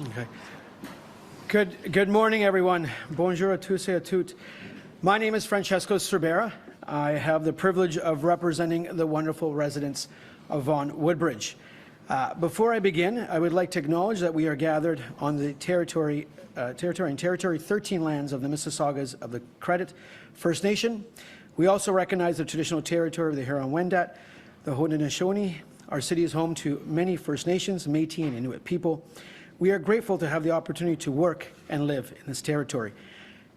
Okay. Good morning, everyone. Bonjour à tous et à toutes. My name is Francesco Sorbara. I have the privilege of representing the wonderful residents of Vaughan, Woodbridge. Before I begin, I would like to acknowledge that we are gathered on the Territory 13 lands of the Mississaugas of the Credit First Nation. We also recognize the traditional territory of the Huron-Wendat, the Haudenosaunee. Our city is home to many First Nations, Métis and Inuit people. We are grateful to have the opportunity to work and live in this territory.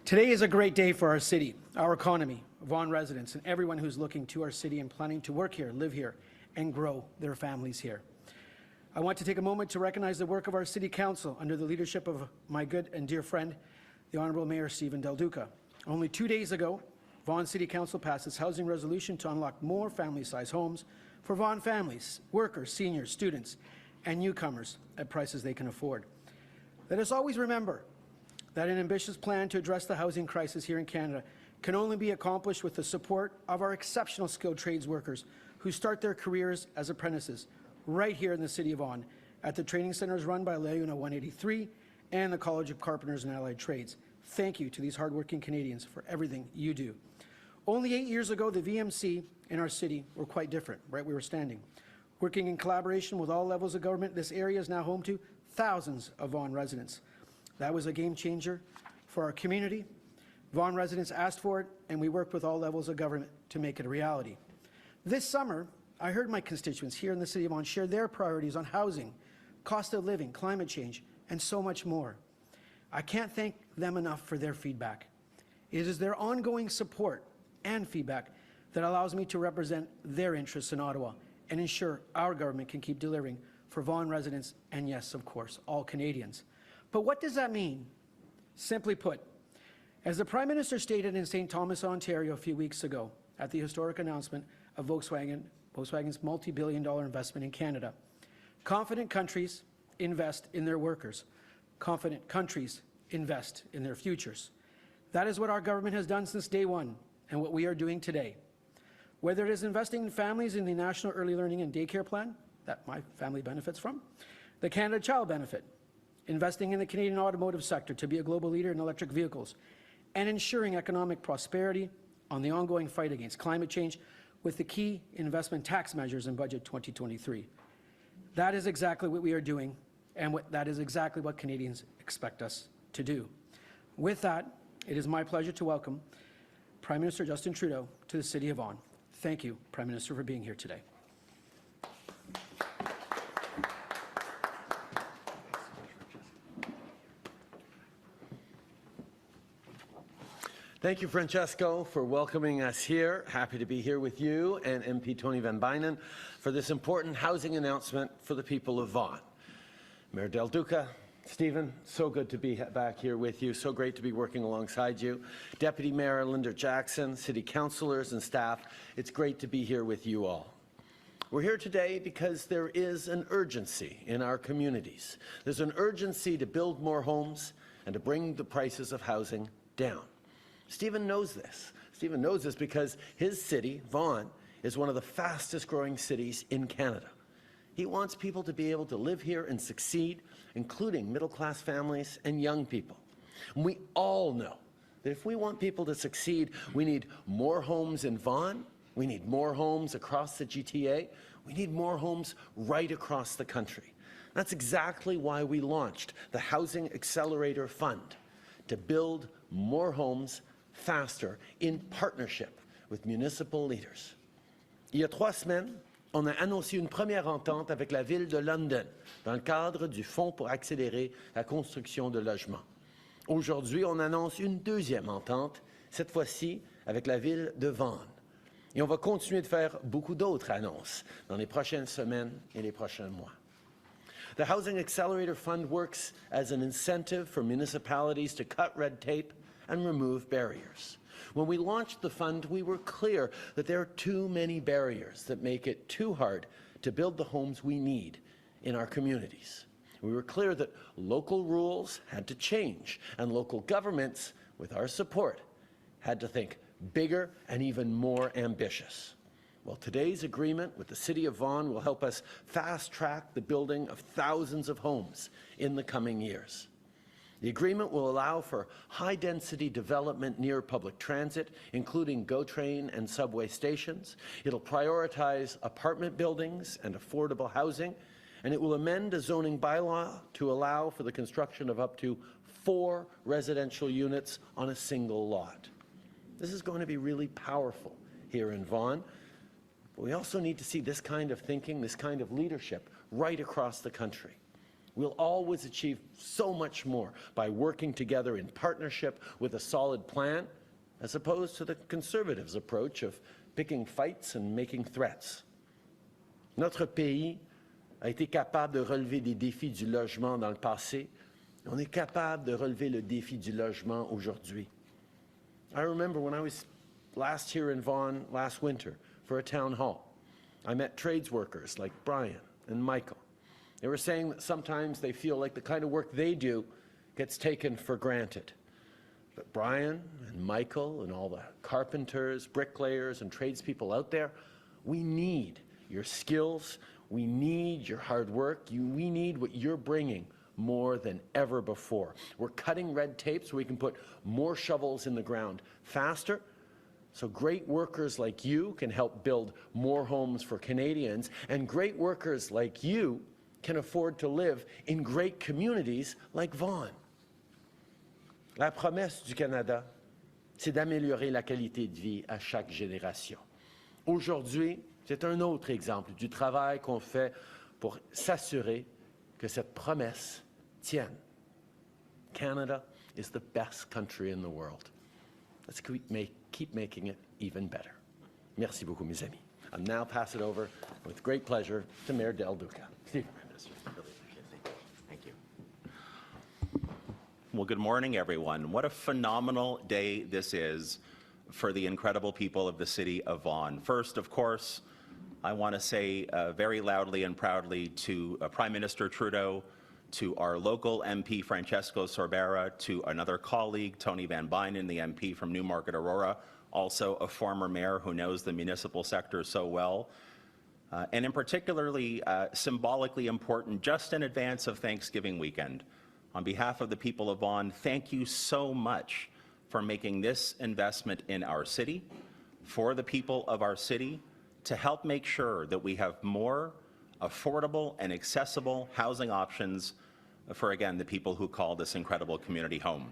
Today is a great day for our city, our economy, Vaughan residents, and everyone who's looking to our city and planning to work here, live here, and grow their families here. I want to take a moment to recognize the work of our City Council under the leadership of my good and dear friend, the Honourable Mayor Steven Del Duca. Only 2 days ago, Vaughan City Council passed its housing resolution to unlock more family-sized homes for Vaughan families, workers, seniors, students, and newcomers at prices they can afford. Let us always remember that an ambitious plan to address the housing crisis here in Canada can only be accomplished with the support of our exceptional skilled trades workers who start their careers as apprentices right here in the City of Vaughan at the training centres run by LeUNA 183 and the College of Carpenters and Allied Trades. Thank you to these hardworking Canadians for everything you do. Only 8 years ago, the VMC in our city were quite different, right? We were standing. Working in collaboration with all levels of government, this area is now home to thousands of Vaughan residents. That was a game changer for our community. Vaughan residents asked for it, and we worked with all levels of government to make it a reality. This summer, I heard my constituents here in the City of Vaughan share their priorities on housing, cost of living, climate change, and so much more. I can't thank them enough for their feedback. It is their ongoing support and feedback that allows me to represent their interests in Ottawa and ensure our government can keep delivering for Vaughan residents and, yes, of course, all Canadians. But what does that mean? Simply put, as the Prime Minister stated in St. Thomas, Ontario a few weeks ago at the historic announcement of Volkswagen's multi-billion-dollar investment in Canada, confident countries invest in their workers. Confident countries invest in their futures. That is what our government has done since day one and what we are doing today. Whether it is investing in families in the National Early Learning and Daycare Plan, that my family benefits from, the Canada Child Benefit, investing in the Canadian automotive sector to be a global leader in electric vehicles, and ensuring economic prosperity on the ongoing fight against climate change with the key investment tax measures in Budget 2023. That is exactly what we are doing, and that is exactly what Canadians expect us to do. With that, it is my pleasure to welcome Prime Minister Justin Trudeau to the City of Vaughan. Thank you, Prime Minister, for being here today. Thank you, Francesco, for welcoming us here. Happy to be here with you and MP Tony Van Bynen for this important housing announcement for the people of Vaughan. Mayor Del Duca, Stephen, so good to be back here with you. So great to be working alongside you. Deputy Mayor Linda Jackson, City Councillors and staff, it's great to be here with you all. We're here today because there is an urgency in our communities. There's an urgency to build more homes and to bring the prices of housing down. Stephen knows this. Stephen knows this because his city, Vaughan, is one of the fastest growing cities in Canada. He wants people to be able to live here and succeed, including middle-class families and young people. And we all know that if we want people to succeed, we need more homes in Vaughan, we need more homes across the GTA, we need more homes right across the country. That's exactly why we launched the Housing Accelerator Fund, to build more homes faster in partnership with municipal leaders. Il y a 3 semaines, on a annoncé une première entente avec la ville de London dans le cadre du Fonds pour accélérer la construction de logements. Aujourd'hui, on annonce une deuxième entente, cette fois-ci avec la ville de Vaughan. Et on va continuer de faire beaucoup d'autres annonces dans les prochaines semaines et les prochains mois. The Housing Accelerator Fund works as an incentive for municipalities to cut red tape and remove barriers. When we launched the fund, we were clear that there are too many barriers that make it too hard to build the homes we need in our communities. We were clear that local rules had to change, and local governments, with our support, had to think bigger and even more ambitious. Well, today's agreement with the City of Vaughan will help us fast-track the building of thousands of homes in the coming years. The agreement will allow for high-density development near public transit, including GO train and subway stations. It'll prioritize apartment buildings and affordable housing, and it will amend a zoning bylaw to allow for the construction of up to 4 residential units on a single lot. This is going to be really powerful here in Vaughan, but we also need to see this kind of thinking, this kind of leadership right across the country. We'll always achieve so much more by working together in partnership with a solid plan, as opposed to the Conservatives' approach of picking fights and making threats. Notre pays a été capable de relever des défis du logement dans le passé. On est capable de relever le défi du logement aujourd'hui. I remember when I was last here in Vaughan last winter for a town hall, I met trades workers like Brian and Michael. They were saying that sometimes they feel like the kind of work they do gets taken for granted. But Brian and Michael and all the carpenters, bricklayers, and tradespeople out there, we need your skills, we need your hard work, we need what you're bringing more than ever before. We're cutting red tape so we can put more shovels in the ground faster, so great workers like you can help build more homes for Canadians, and great workers like you can afford to live in great communities like Vaughan. La promesse du Canada, c'est d'améliorer la qualité de vie à chaque génération. Aujourd'hui, c'est un autre exemple du travail qu'on fait pour s'assurer que cette promesse tienne. Canada is the best country in the world. Let's keep making it even better. Merci beaucoup, mes amis. I'll now pass it over with great pleasure to Mayor Del Duca. Steve. Thank you. Well, good morning, everyone. What a phenomenal day this is for the incredible people of the city of Vaughan. First, of course, I want to say very loudly and proudly to Prime Minister Trudeau, to our local MP, Francesco Sorbara, to another colleague, Tony Van Bynen, the MP from Newmarket Aurora, also a former mayor who knows the municipal sector so well. And in particularly symbolically important, just in advance of Thanksgiving weekend. On behalf of the people of Vaughan, thank you so much for making this investment in our city, for the people of our city, to help make sure that we have more affordable and accessible housing options for, again, the people who call this incredible community home.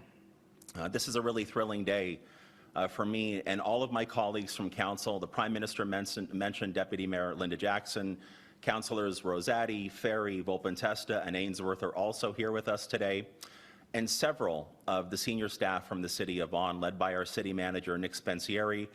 This is a really thrilling day for me and all of my colleagues from Council. The Prime Minister mentioned Deputy Mayor Linda Jackson. Councillors Rosati, Ferry, Volpentesta, and Ainsworth are also here with us today. And several of the senior staff from the City of Vaughan, led by our City Manager, Nick Spensieri,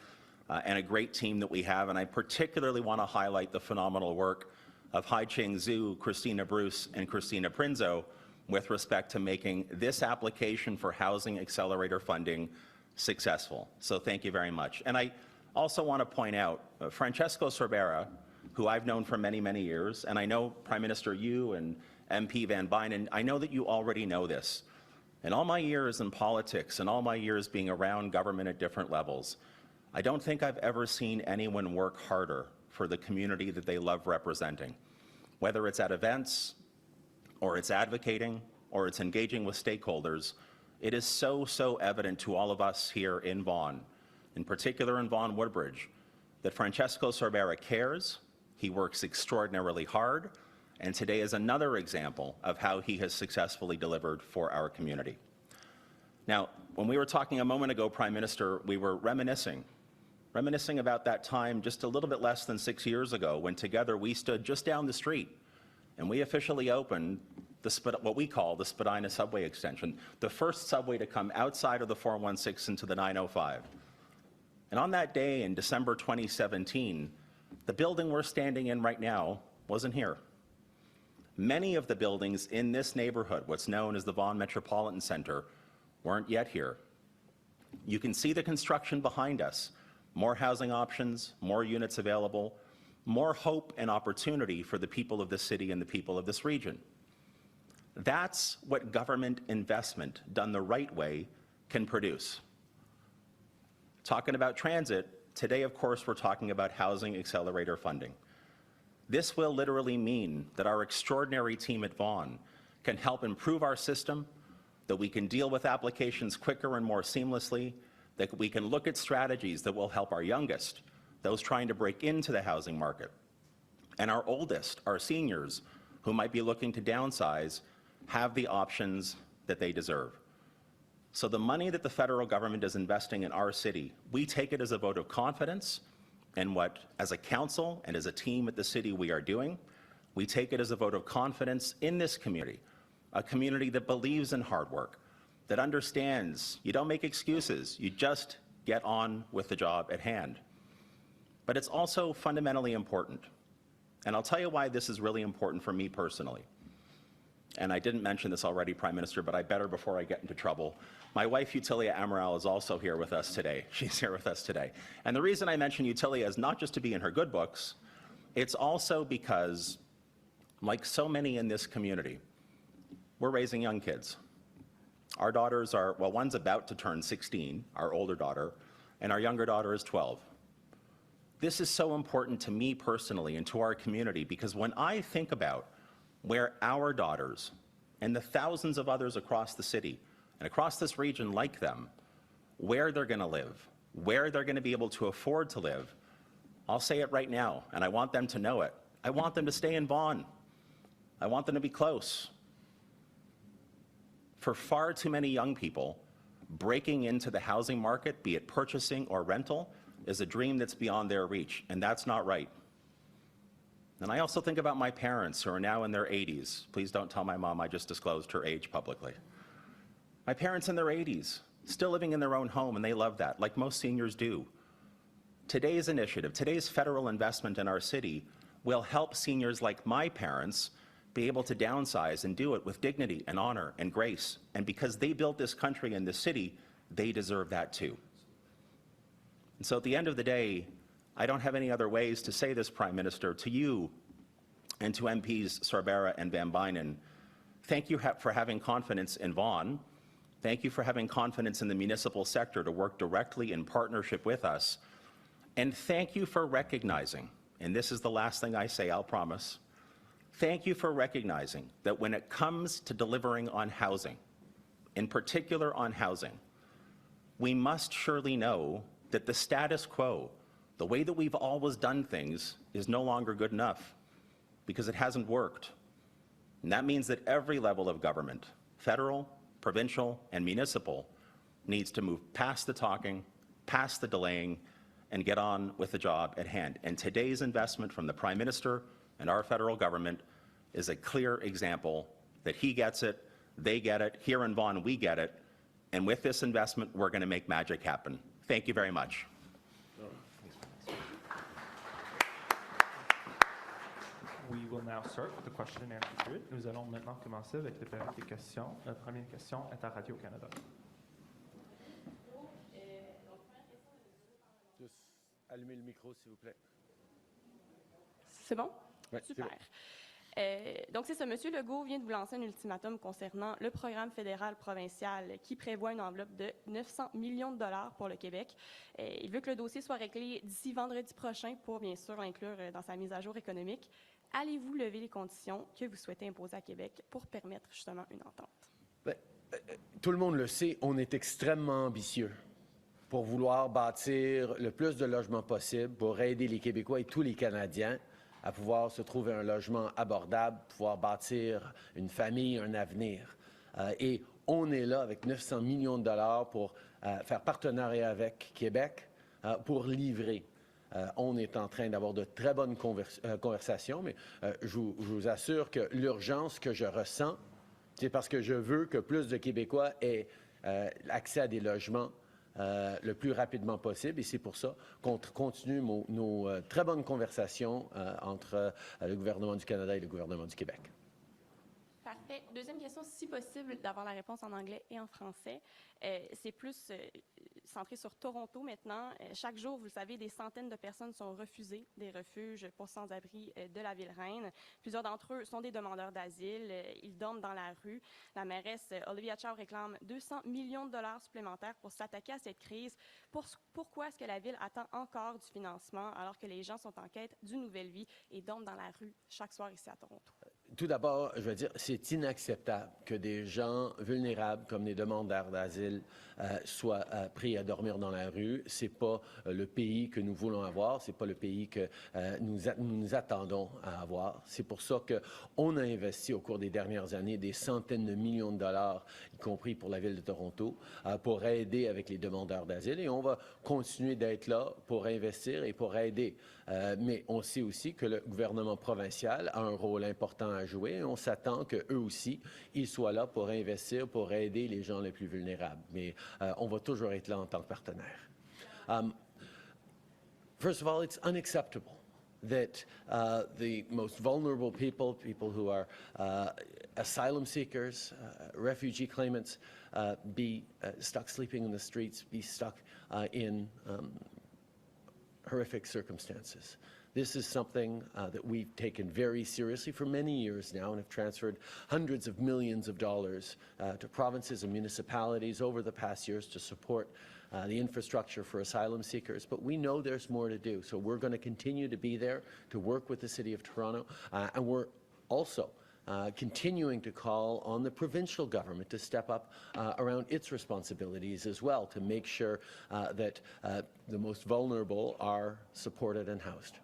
and a great team that we have. And I particularly want to highlight the phenomenal work of Hai Ching Zhu, Christina Bruce, and Christina Prinzo with respect to making this application for Housing Accelerator funding successful. So thank you very much. And I also want to point out Francesco Sorbara, who I've known for many, many years, and I know Prime Minister you and MP Van Bynen, I know that you already know this. In all my years in politics and all my years being around government at different levels, I don't think I've ever seen anyone work harder for the community that they love representing. Whether it's at events, or it's advocating, or it's engaging with stakeholders, it is so evident to all of us here in Vaughan, in particular in Vaughan Woodbridge, that Francesco Sorbara cares, he works extraordinarily hard, and today is another example of how he has successfully delivered for our community. Now, when we were talking a moment ago, Prime Minister, we were reminiscing about that time just a little bit less than 6 years ago when together we stood just down the street and we officially opened what we call the Spadina subway extension, the first subway to come outside of the 416 into the 905. And on that day in December 2017, the building we're standing in right now wasn't here. Many of the buildings in this neighborhood, what's known as the Vaughan Metropolitan Center, weren't yet here. You can see the construction behind us. More housing options, more units available, more hope and opportunity for the people of this city and the people of this region. That's what government investment done the right way can produce. Talking about transit, today, of course, we're talking about Housing Accelerator funding. This will literally mean that our extraordinary team at Vaughan can help improve our system, that we can deal with applications quicker and more seamlessly, that we can look at strategies that will help our youngest, those trying to break into the housing market, and our oldest, our seniors, who might be looking to downsize, have the options that they deserve. So the money that the federal government is investing in our city, we take it as a vote of confidence in what, as a council and as a team at the city, we are doing. We take it as a vote of confidence in this community, a community that believes in hard work, that understands you don't make excuses, you just get on with the job at hand. But it's also fundamentally important. And I'll tell you why this is really important for me personally. And I didn't mention this already, Prime Minister, but I better before I get into trouble. My wife, Utilia Amaral, is also here with us today. She's here with us today. And the reason I mention Utilia is not just to be in her good books, it's also because, like so many in this community, we're raising young kids. Our daughters are, well, one's about to turn 16, our older daughter, and our younger daughter is 12. This is so important to me personally and to our community because when I think about where our daughters and the thousands of others across the city and across this region like them, where they're going to live, where they're going to be able to afford to live, I'll say it right now, and I want them to know it. I want them to stay in Vaughan. I want them to be close. For far too many young people, breaking into the housing market, be it purchasing or rental, is a dream that's beyond their reach, and that's not right. And I also think about my parents who are now in their 80s. Please don't tell my mom I just disclosed her age publicly. My parents in their 80s, still living in their own home, and they love that, like most seniors do. Today's initiative, today's federal investment in our city will help seniors like my parents be able to downsize and do it with dignity and honor and grace. And because they built this country and this city, they deserve that too. And so at the end of the day, I don't have any other ways to say this, Prime Minister, to you and to MPs Sorbara and Van Bynen. Thank you for having confidence in Vaughan. Thank you for having confidence in the municipal sector to work directly in partnership with us. And thank you for recognizing, and this is the last thing I say, I'll promise, thank you for recognizing that when it comes to delivering on housing, in particular on housing, we must surely know that the status quo, the way that we've always done things, is no longer good enough because it hasn't worked. And that means that every level of government, federal, provincial, and municipal, needs to move past the talking, past the delaying, and get on with the job at hand. And today's investment from the Prime Minister and our federal government is a clear example that he gets it, they get it, here in Vaughan we get it, and with this investment we're going to make magic happen. Thank you very much. We will now start with the question and answer period. Nous allons maintenant commencer avec la période des questions. La première question est à Radio-Canada. Juste allumer le micro, s'il vous plaît. C'est bon? Ouais, Super. Donc, c'est ça. M. Legault vient de vous lancer un ultimatum concernant le programme fédéral-provincial qui prévoit une enveloppe de 900 millions de dollars pour le Québec. Il veut que le dossier soit réglé d'ici vendredi prochain pour, bien sûr, l'inclure dans sa mise à jour économique. Allez-vous lever les conditions que vous souhaitez imposer à Québec pour permettre justement une entente? Ben, tout le monde le sait, on est extrêmement ambitieux pour vouloir bâtir le plus de logements possible pour aider les Québécois et tous les Canadiens à pouvoir se trouver un logement abordable, pouvoir bâtir une famille, un avenir. Et on est là avec 900 millions de dollars pour faire partenariat avec Québec pour livrer. On est en train d'avoir de très bonnes conversations, mais je vous assure que l'urgence que je ressens, c'est parce que je veux que plus de Québécois aient accès à des logements le plus rapidement possible. Et c'est pour ça qu'on continue nos très bonnes conversations entre le gouvernement du Canada et le gouvernement du Québec. Parfait. Deuxième question, si possible, d'avoir la réponse en anglais et en français. C'est plus centré sur Toronto maintenant. Chaque jour, vous le savez, des centaines de personnes sont refusées des refuges pour sans-abri de la ville-reine. Plusieurs d'entre eux sont des demandeurs d'asile. Ils dorment dans la rue. La mairesse Olivia Chow réclame 200 millions de dollars supplémentaires pour s'attaquer à cette crise. Pourquoi est-ce que la ville attend encore du financement alors que les gens sont en quête d'une nouvelle vie et dorment dans la rue chaque soir ici à Toronto? Tout d'abord, je veux dire, c'est inacceptable que des gens vulnérables comme des demandeurs d'asile soient pris à dormir dans la rue. C'est pas le pays que nous voulons avoir, c'est pas le pays que nous attendons à avoir. C'est pour ça qu'on a investi au cours des dernières années des centaines de millions de dollars, y compris pour la ville de Toronto, pour aider avec les demandeurs d'asile. Et on va continuer d'être là pour investir et pour aider. Mais on sait aussi que le gouvernement provincial a un rôle important à jouer et on s'attend qu'eux aussi, ils soient là pour investir, pour aider les gens les plus vulnérables. Mais on va toujours être là en tant que partenaire. First of all, it's unacceptable that the most vulnerable people who are asylum seekers, refugee claimants, be stuck sleeping in the streets, be stuck in horrific circumstances. This is something that we've taken very seriously for many years now and have transferred hundreds of millions of dollars to provinces and municipalities over the past years to support the infrastructure for asylum seekers. But we know there's more to do, so we're going to continue to be there to work with the City of Toronto, and we're also continuing to call on the provincial government to step up around its responsibilities as well to make sure that the most vulnerable are supported and housed.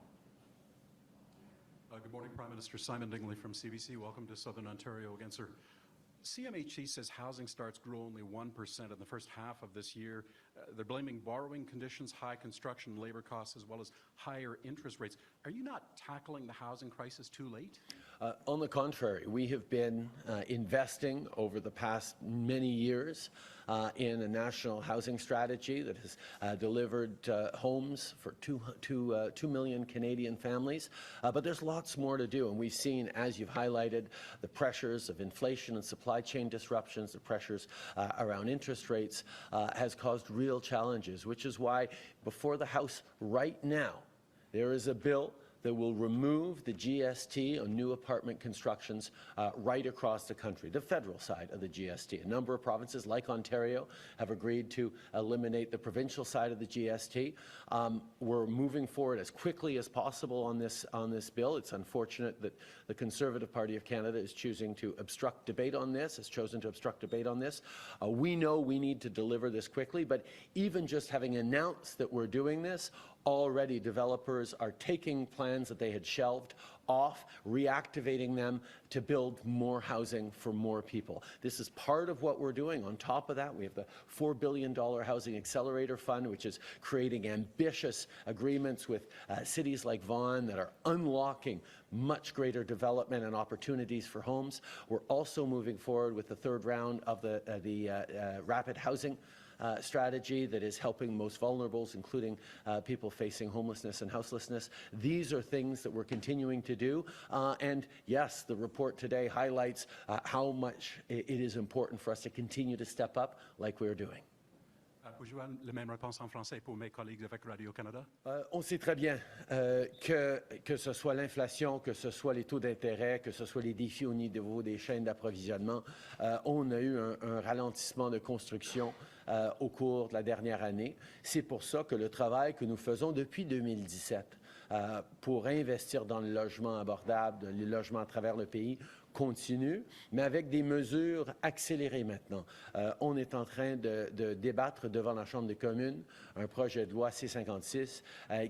Good morning, Prime Minister. Simon Dingley from CBC. Welcome to Southern Ontario again, sir. CMHC says housing starts grew only 1% in the first half of this year. They're blaming borrowing conditions, high construction and labor costs, as well as higher interest rates. Are you not tackling the housing crisis too late? On the contrary, we have been investing over the past many years in a national housing strategy that has delivered homes for 2 million Canadian families. But there's lots more to do, and we've seen, as you've highlighted, the pressures of inflation and supply chain disruptions, the pressures around interest rates has caused real challenges, which is why before the House right now, there is a bill that will remove the GST on new apartment constructions right across the country, the federal side of the GST. A number of provinces, like Ontario, have agreed to eliminate the provincial side of the GST. We're moving forward as quickly as possible on this bill. It's unfortunate that the Conservative Party of Canada is choosing to obstruct debate on this, has chosen to obstruct debate on this. We know we need to deliver this quickly, but even just having announced that we're doing this, already developers are taking plans that they had shelved off, reactivating them to build more housing for more people. This is part of what we're doing. On top of that, we have the $4 billion Housing Accelerator Fund, which is creating ambitious agreements with cities like Vaughan that are unlocking much greater development and opportunities for homes. We're also moving forward with the third round of the rapid housing strategy that is helping most vulnerables, including people facing homelessness and houselessness. These are things that we're continuing to do. And yes, the report today highlights how much it is important for us to continue to step up like we're doing. Pouvez-vous la même réponse en français pour mes collègues avec Radio-Canada? On sait très bien que ce soit l'inflation, que ce soit les taux d'intérêt, que ce soit les défis au niveau des chaînes d'approvisionnement, on a eu un ralentissement de construction au cours de la dernière année. C'est pour ça que le travail que nous faisons depuis 2017 pour investir dans le logement abordable, le logement à travers le pays, continue, mais avec des mesures accélérées maintenant. On est en train de débattre devant la Chambre des communes un projet de loi C-56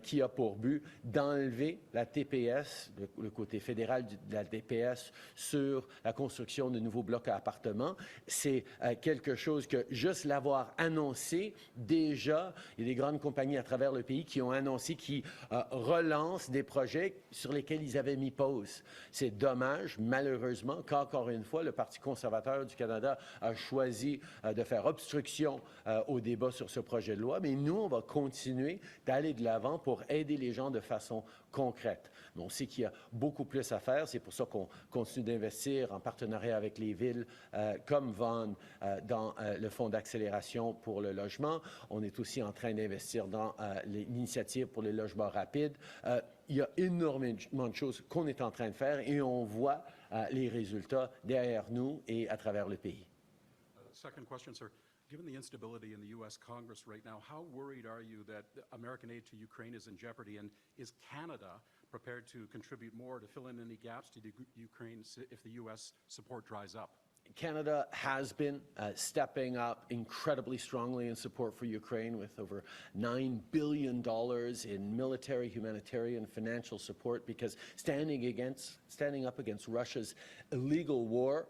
qui a pour but d'enlever la TPS, le côté fédéral de la TPS, sur la construction de nouveaux blocs à appartements. C'est quelque chose que, juste l'avoir annoncé, déjà, il y a des grandes compagnies à travers le pays qui ont annoncé, qui relancent des projets sur lesquels ils avaient mis pause. C'est dommage, malheureusement, malheureusement qu'encore une fois, le Parti conservateur du Canada a choisi de faire obstruction au débat sur ce projet de loi. Mais nous, on va continuer d'aller de l'avant pour aider les gens de façon concrète. Mais on sait qu'il y a beaucoup plus à faire. C'est pour ça qu'on continue d'investir en partenariat avec les villes comme Vaughan dans le fonds d'accélération pour le logement. On est aussi en train d'investir dans l'initiative pour les logements rapides. Il y a énormément de choses qu'on est en train de faire et on voit les résultats derrière nous et à travers le pays. Second question, sir. Given the instability in the U.S. Congress right now, how worried are you that American aid to Ukraine is in jeopardy, and is Canada prepared to contribute more to fill in any gaps to Ukraine if the U.S. support dries up? Canada has been stepping up incredibly strongly in support for Ukraine with over $9 billion in military, humanitarian, financial support because standing up against Russia's illegal war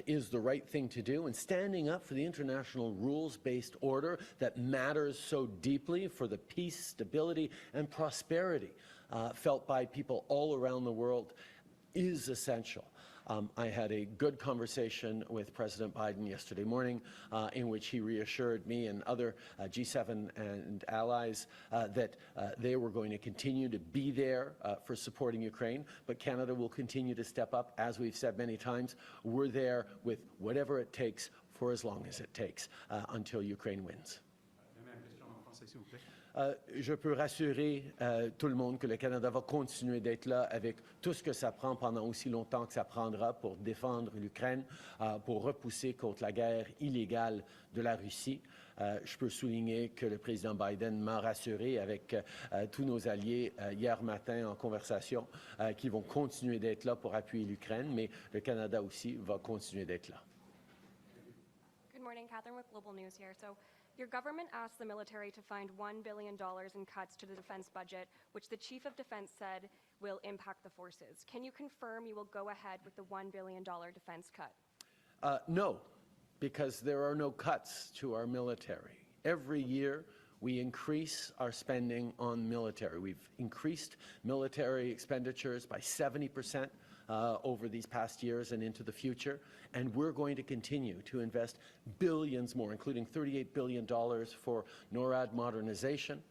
is the right thing to do, and standing up for the international rules-based order that matters so deeply for the peace, stability, and prosperity felt by people all around the world is essential. I had a good conversation with President Biden yesterday morning in which he reassured me and other G7 and allies that they were going to continue to be there for supporting Ukraine, but Canada will continue to step up. As we've said many times, we're there with whatever it takes for as long as it takes until Ukraine wins. Je peux rassurer tout le monde que le Canada va continuer d'être là avec tout ce que ça prend pendant aussi longtemps que ça prendra pour défendre l'Ukraine, pour repousser contre la guerre illégale de la Russie. Je peux souligner que le président Biden m'a rassuré avec tous nos alliés hier matin en conversation qui vont continuer d'être là pour appuyer l'Ukraine, mais le Canada aussi va continuer d'être là. Good morning, Catherine with Global News here. So, your government asked the military to find $1 billion in cuts to the defense budget, which the Chief of Defense said will impact the forces. Can you confirm you will go ahead with the $1 billion defense cut? No, because there are no cuts to our military. Every year, we increase our spending on military. We've increased military expenditures by 70% over these past years and into the future, and we're going to continue to invest billions more, including $38 billion for NORAD modernization.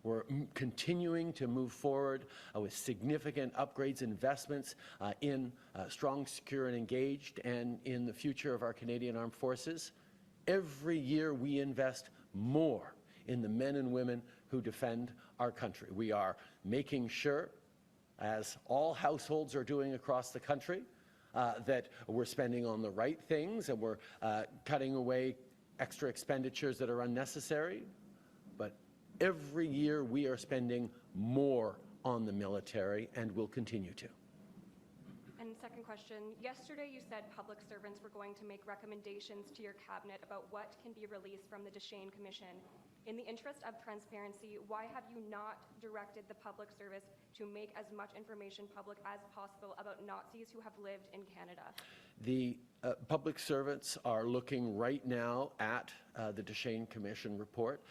We're continuing to move forward with significant upgrades, investments in strong, secure, and engaged, and in the future of our Canadian Armed Forces. Every year we invest more in the men and women who defend our country. We are making sure, as all households are doing across the country, that we're spending on the right things and we're cutting away extra expenditures that are unnecessary. But every year we are spending more on the military and will continue to. And second question, yesterday you said public servants were going to make recommendations to your cabinet about what can be released from the Deschênes Commission. In the interest of transparency, why have you not directed the public service to make as much information public as possible about Nazis who have lived in Canada? The public servants are looking right now at the Deschênes Commission report,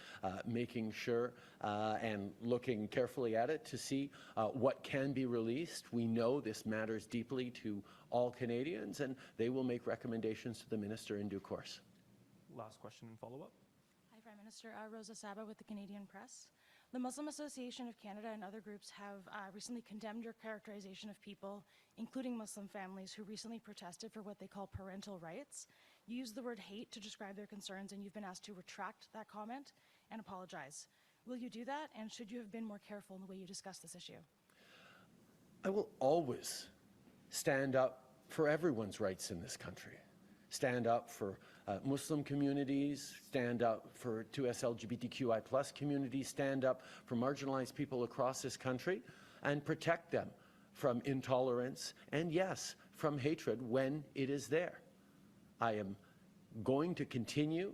making sure and looking carefully at it to see what can be released. We know this matters deeply to all Canadians, and they will make recommendations to the minister in due course. Last question and follow-up. Hi, Prime Minister. Rosa Saba with the Canadian Press. The Muslim Association of Canada and other groups have recently condemned your characterization of people, including Muslim families, who recently protested for what they call parental rights. You used the word hate to describe their concerns, and you've been asked to retract that comment and apologize. Will you do that, and should you have been more careful in the way you discuss this issue? I will always stand up for everyone's rights in this country. Stand up for Muslim communities, stand up for 2S LGBTQI+ communities, stand up for marginalized people across this country, and protect them from intolerance and, yes, from hatred when it is there. I am going to continue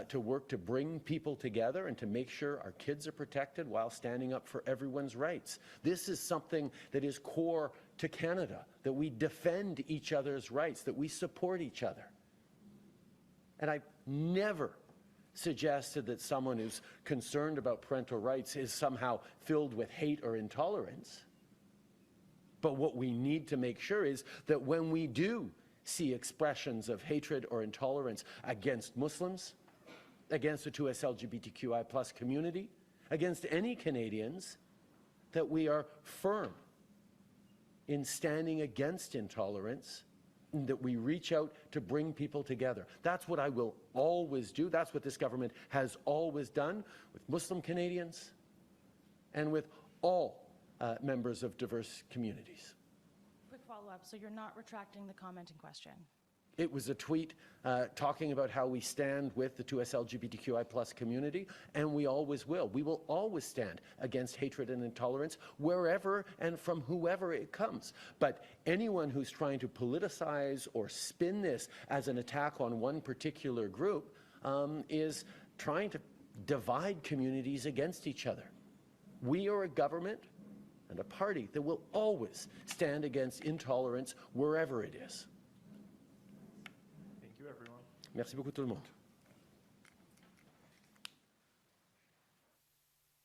to work to bring people together and to make sure our kids are protected while standing up for everyone's rights. This is something that is core to Canada, that we defend each other's rights, that we support each other. And I've never suggested that someone who's concerned about parental rights is somehow filled with hate or intolerance. But what we need to make sure is that when we do see expressions of hatred or intolerance against Muslims, against the 2S LGBTQI+ community, against any Canadians, that we are firm in standing against intolerance, and that we reach out to bring people together. That's what I will always do. That's what this government has always done with Muslim Canadians and with all members of diverse communities. Quick follow-up, so you're not retracting the comment in question? It was a tweet talking about how we stand with the 2S LGBTQI+ community, and we always will. We will always stand against hatred and intolerance wherever and from whoever it comes. But anyone who's trying to politicize or spin this as an attack on one particular group is trying to divide communities against each other. We are a government and a party that will always stand against intolerance wherever it is. Thank you, everyone. Merci beaucoup tout le monde.